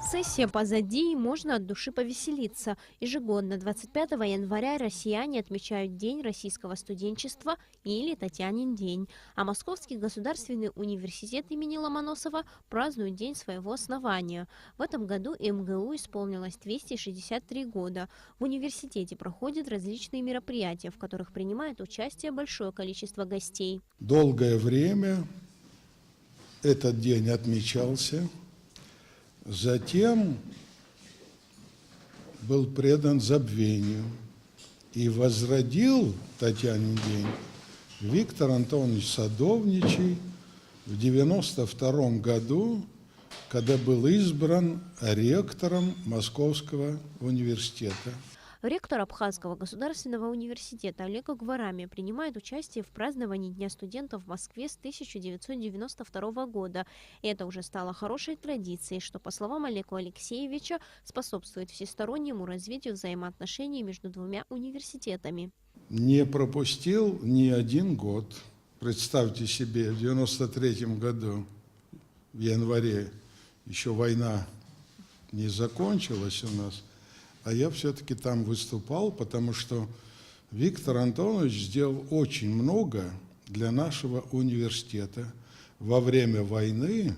Сессия позади, и можно от души повеселиться. Ежегодно 25 января россияне отмечают День российского студенчества или Татьянин день. А Московский государственный университет имени Ломоносова празднует день своего основания. В этом году МГУ исполнилось 263 года. В университете проходят различные мероприятия, в которых принимает участие большое количество гостей. Долгое время этот день отмечался. Затем был предан забвению и возродил Татьянин день Виктор Антонович Садовничий в 1992 году, когда был избран ректором Московского университета. Ректор Абхазского государственного университета Олег Угварами принимает участие в праздновании Дня студентов в Москве с 1992 года. И это уже стало хорошей традицией, что, по словам Олега Алексеевича, способствует всестороннему развитию взаимоотношений между двумя университетами. Не пропустил ни один год. Представьте себе, в 1993 году, в январе, еще война не закончилась у нас, а я все-таки там выступал, потому что Виктор Антонович сделал очень много для нашего университета. Во время войны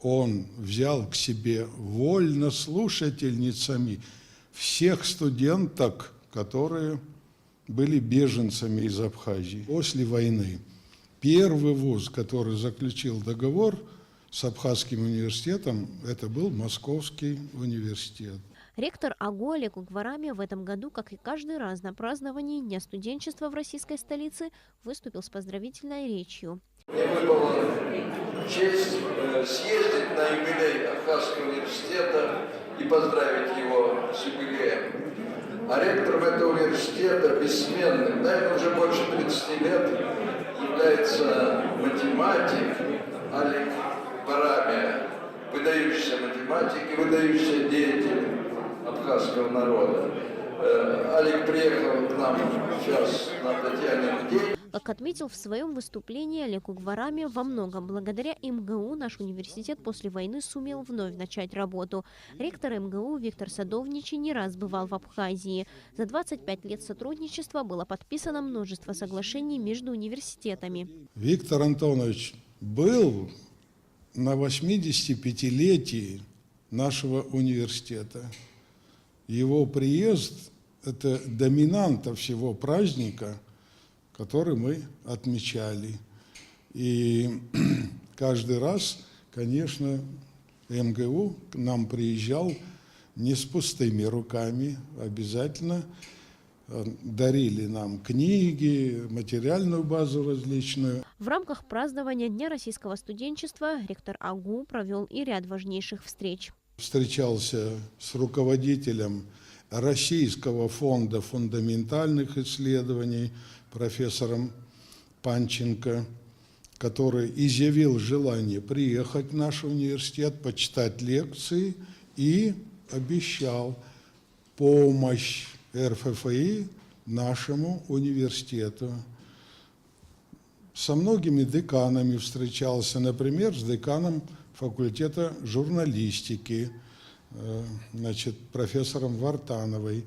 он взял к себе вольнослушательницами всех студенток, которые были беженцами из Абхазии. После войны первый вуз, который заключил договор с Абхазским университетом, это был Московский университет. Ректор АГУ Олег Угварами в этом году, как и каждый раз на праздновании Дня студенчества в российской столице, выступил с поздравительной речью. Мне выпала честь съездить на юбилей Абхазского университета и поздравить его с юбилеем. А ректором этого университета бессменным, наверное, уже больше 30 лет, является математик Олег Угварами, выдающийся математик и выдающийся деятель абхазского народа. Олег приехал к нам сейчас на Татьянин день. Как отметил в своем выступлении Олег Угварами, во многом благодаря МГУ наш университет после войны сумел вновь начать работу. Ректор МГУ Виктор Садовничий не раз бывал в Абхазии. За 25 лет сотрудничества было подписано множество соглашений между университетами. Виктор Антонович был на 85-летии нашего университета. Его приезд – это доминанта всего праздника, который мы отмечали. И каждый раз, конечно, МГУ к нам приезжал не с пустыми руками, обязательно дарили нам книги, материальную базу различную. В рамках празднования Дня российского студенчества ректор АГУ провел и ряд важнейших встреч. Встречался с руководителем Российского фонда фундаментальных исследований, профессором Панченко, который изъявил желание приехать в наш университет, почитать лекции и обещал помощь РФФИ нашему университету. Со многими деканами встречался, например, с деканом факультета журналистики, профессором Вартановой,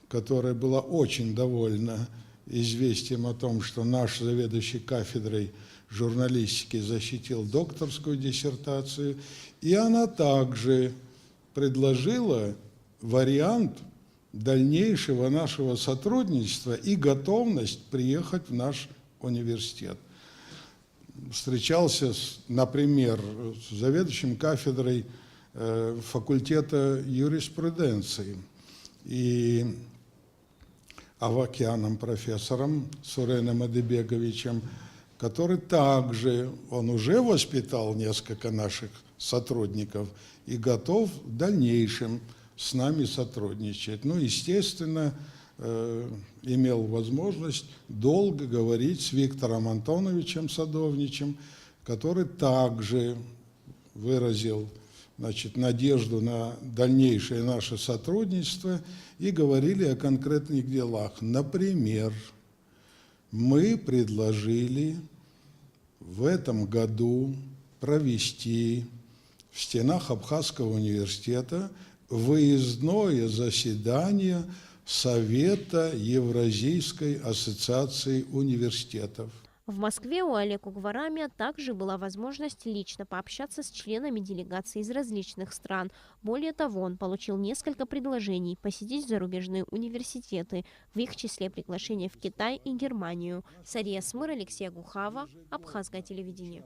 которая была очень довольна известием о том, что наш заведующий кафедрой журналистики защитил докторскую диссертацию, и она также предложила вариант дальнейшего нашего сотрудничества и готовность приехать в наш университет. Встречался, например, с заведующим кафедрой факультета юриспруденции и Авакяном, профессором Суреном Адыбеговичем, который также, он уже воспитал несколько наших сотрудников и готов в дальнейшем с нами сотрудничать. Ну, естественно, имел возможность долго говорить с Виктором Антоновичем Садовничем, который также выразил, надежду на дальнейшее наше сотрудничество и говорили о конкретных делах. Например, мы предложили в этом году провести в стенах Абхазского университета выездное заседание Совета Евразийской ассоциации университетов. В Москве у Олега Гварамия также была возможность лично пообщаться с членами делегаций из различных стран. Более того, он получил несколько предложений посетить зарубежные университеты, в их числе приглашение в Китай и Германию. Сария Смыр, Алексей Гухава, Абхазское телевидение.